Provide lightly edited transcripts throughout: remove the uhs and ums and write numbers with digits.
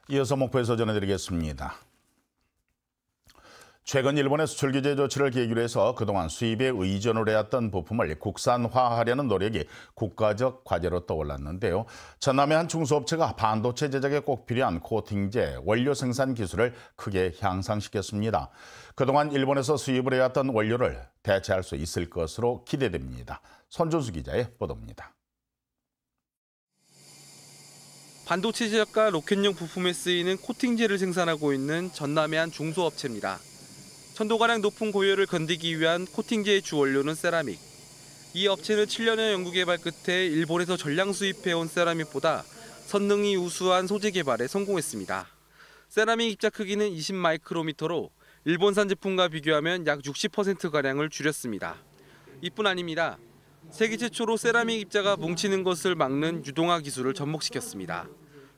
이어서 목포에서 전해드리겠습니다. 최근 일본의 수출 규제 조치를 계기로 해서 그동안 수입에 의존을 해왔던 부품을 국산화하려는 노력이 국가적 과제로 떠올랐는데요. 전남의 한 중소업체가 반도체 제작에 꼭 필요한 코팅제 원료 생산 기술을 크게 향상시켰습니다. 그동안 일본에서 수입을 해왔던 원료를 대체할 수 있을 것으로 기대됩니다. 손준수 기자의 보도입니다. 반도체 제작과 로켓용 부품에 쓰이는 코팅제를 생산하고 있는 전남의 한 중소업체입니다. 천도가량 높은 고열을 건디기 위한 코팅제의 주원료는 세라믹. 이 업체는 7년의 연구개발 끝에 일본에서 전량 수입해온 세라믹보다 성능이 우수한 소재 개발에 성공했습니다. 세라믹 입자 크기는 20마이크로미터로 일본산 제품과 비교하면 약 60%가량을 줄였습니다. 이뿐 아닙니다. 세계 최초로 세라믹 입자가 뭉치는 것을 막는 유동화 기술을 접목시켰습니다.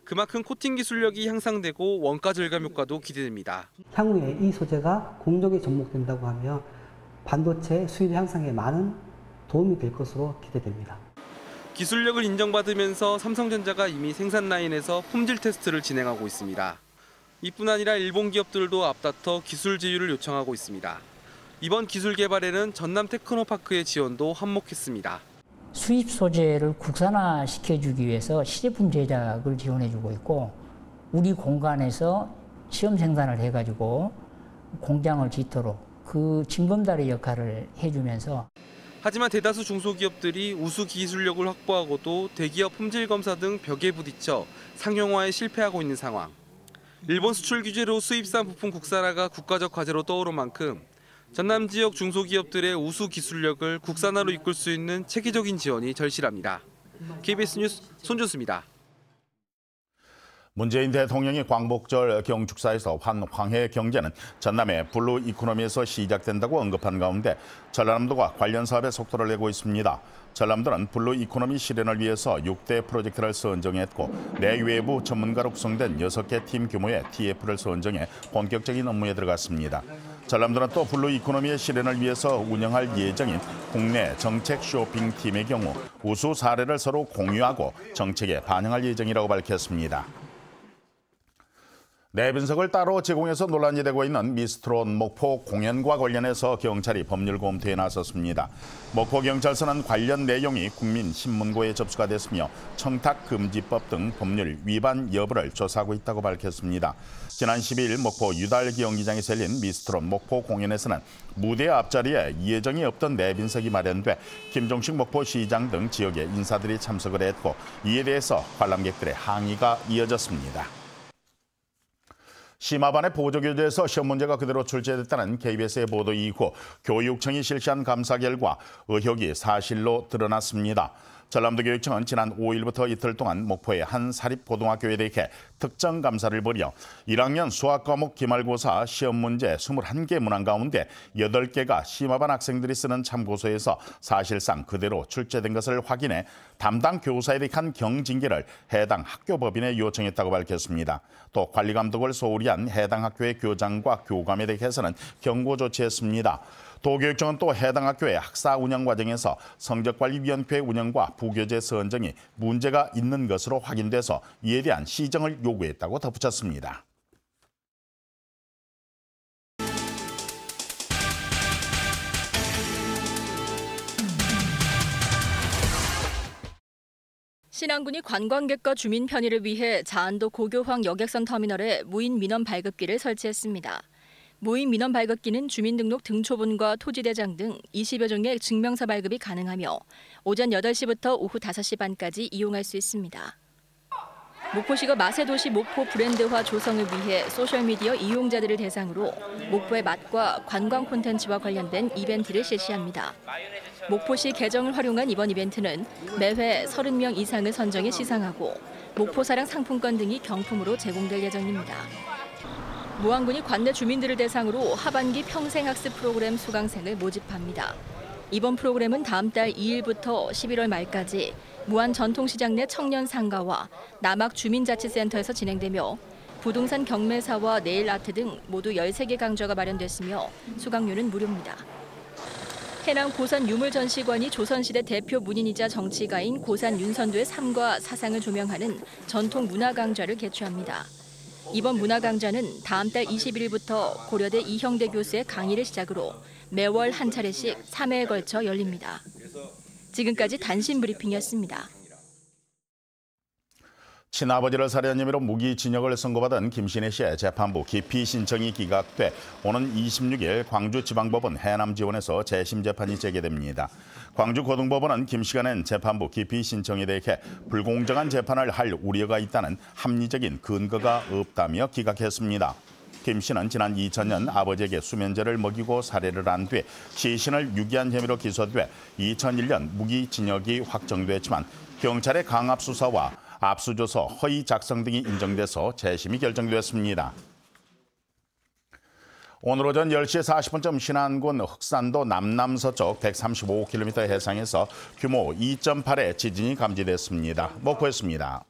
그만큼 코팅 기술력이 향상되고 원가 절감 효과도 기대됩니다. 향후에 이 소재가 공정에 접목된다고 하면 반도체 수율 향상에 많은 도움이 될 것으로 기대됩니다. 기술력을 인정받으면서 삼성전자가 이미 생산 라인에서 품질 테스트를 진행하고 있습니다. 이뿐 아니라 일본 기업들도 앞다퉈 기술 제휴를 요청하고 있습니다. 이번 기술 개발에는 전남 테크노파크의 지원도 한몫했습니다. 수입 소재를 국산화시켜주기 위해서 시제품 제작을 지원해주고 있고 우리 공간에서 시험 생산을 해가지고 공장을 짓도록 그 징검다리 역할을 해주면서 하지만 대다수 중소기업들이 우수 기술력을 확보하고도 대기업 품질 검사 등 벽에 부딪혀 상용화에 실패하고 있는 상황. 일본 수출 규제로 수입산 부품 국산화가 국가적 과제로 떠오른 만큼 전남 지역 중소기업들의 우수 기술력을 국산화로 이끌 수 있는 체계적인 지원이 절실합니다. KBS 뉴스 손준수입니다. 문재인 대통령이 광복절 경축사에서 황해 경제는 전남의 블루 이코노미에서 시작된다고 언급한 가운데 전라남도가 관련 사업에 속도를 내고 있습니다. 전남도는 블루 이코노미 실현을 위해서 6대 프로젝트를 선정했고 내외부 전문가로 구성된 6개 팀 규모의 TF를 선정해 본격적인 업무에 들어갔습니다. 전남도는 또 블루 이코노미의 실현을 위해서 운영할 예정인 국내 정책 쇼핑팀의 경우 우수 사례를 서로 공유하고 정책에 반영할 예정이라고 밝혔습니다. 내빈석을 따로 제공해서 논란이 되고 있는 미스트롯 목포 공연과 관련해서 경찰이 법률 검토에 나섰습니다. 목포경찰서는 관련 내용이 국민신문고에 접수가 됐으며 청탁금지법 등 법률 위반 여부를 조사하고 있다고 밝혔습니다. 지난 12일 목포 유달 경기장에서 열린 미스트롯 목포 공연에서는 무대 앞자리에 예정이 없던 내빈석이 마련돼 김종식 목포시장 등 지역의 인사들이 참석을 했고 이에 대해서 관람객들의 항의가 이어졌습니다. 심화반의 보조교재에서 시험 문제가 그대로 출제됐다는 KBS의 보도 이후 교육청이 실시한 감사 결과 의혹이 사실로 드러났습니다. 전남도 교육청은 지난 5일부터 이틀 동안 목포의 한 사립고등학교에 대해 특정 감사를 벌여 1학년 수학 과목 기말고사 시험 문제 21개 문항 가운데 8개가 심화반 학생들이 쓰는 참고서에서 사실상 그대로 출제된 것을 확인해 담당 교사에 대한 경징계를 해당 학교 법인에 요청했다고 밝혔습니다. 또 관리 감독을 소홀히 한 해당 학교의 교장과 교감에 대해서는 경고 조치했습니다. 도교육청은 또 해당 학교의 학사 운영 과정에서 성적관리위원회 운영과 부교재 선정이 문제가 있는 것으로 확인돼서 이에 대한 시정을 요구했다고 덧붙였습니다. 신안군이 관광객과 주민 편의를 위해 자안도 고교황 여객선 터미널에 무인 민원 발급기를 설치했습니다. 무인 민원 발급기는 주민등록 등초본과 토지대장 등 20여 종의 증명서 발급이 가능하며 오전 8시부터 오후 5시 반까지 이용할 수 있습니다. 목포시가 맛의 도시 목포 브랜드화 조성을 위해 소셜미디어 이용자들을 대상으로 목포의 맛과 관광 콘텐츠와 관련된 이벤트를 실시합니다. 목포시 계정을 활용한 이번 이벤트는 매회 30명 이상을 선정해 시상하고 목포사랑 상품권 등이 경품으로 제공될 예정입니다. 무안군이 관내 주민들을 대상으로 하반기 평생학습 프로그램 수강생을 모집합니다. 이번 프로그램은 다음 달 2일부터 11월 말까지 무안 전통시장 내 청년 상가와 남악 주민자치센터에서 진행되며 부동산 경매사와 네일 아트 등 모두 13개 강좌가 마련됐으며 수강료는 무료입니다. 해남 고산 유물전시관이 조선시대 대표 문인이자 정치가인 고산 윤선도의 삶과 사상을 조명하는 전통 문화 강좌를 개최합니다. 이번 문화강좌는 다음 달 21일부터 고려대 이형대 교수의 강의를 시작으로 매월 한 차례씩 3회에 걸쳐 열립니다. 지금까지 단신 브리핑이었습니다. 친아버지를 살해한 혐의로 무기징역을 선고받은 김신혜 씨의 재판부 기피 신청이 기각돼 오는 26일 광주지방법원 해남지원에서 재심 재판이 재개됩니다. 광주고등법원은 김 씨가 낸 재판부 기피 신청에 대해 불공정한 재판을 할 우려가 있다는 합리적인 근거가 없다며 기각했습니다. 김 씨는 지난 2000년 아버지에게 수면제를 먹이고 살해를 한 뒤 시신을 유기한 혐의로 기소돼 2001년 무기징역이 확정됐지만 경찰의 강압 수사와 압수조서 허위 작성 등이 인정돼서 재심이 결정됐습니다. 오늘 오전 10시 40분쯤 신안군 흑산도 남남서쪽 135km 해상에서 규모 2.8의 지진이 감지됐습니다. 목포였습니다.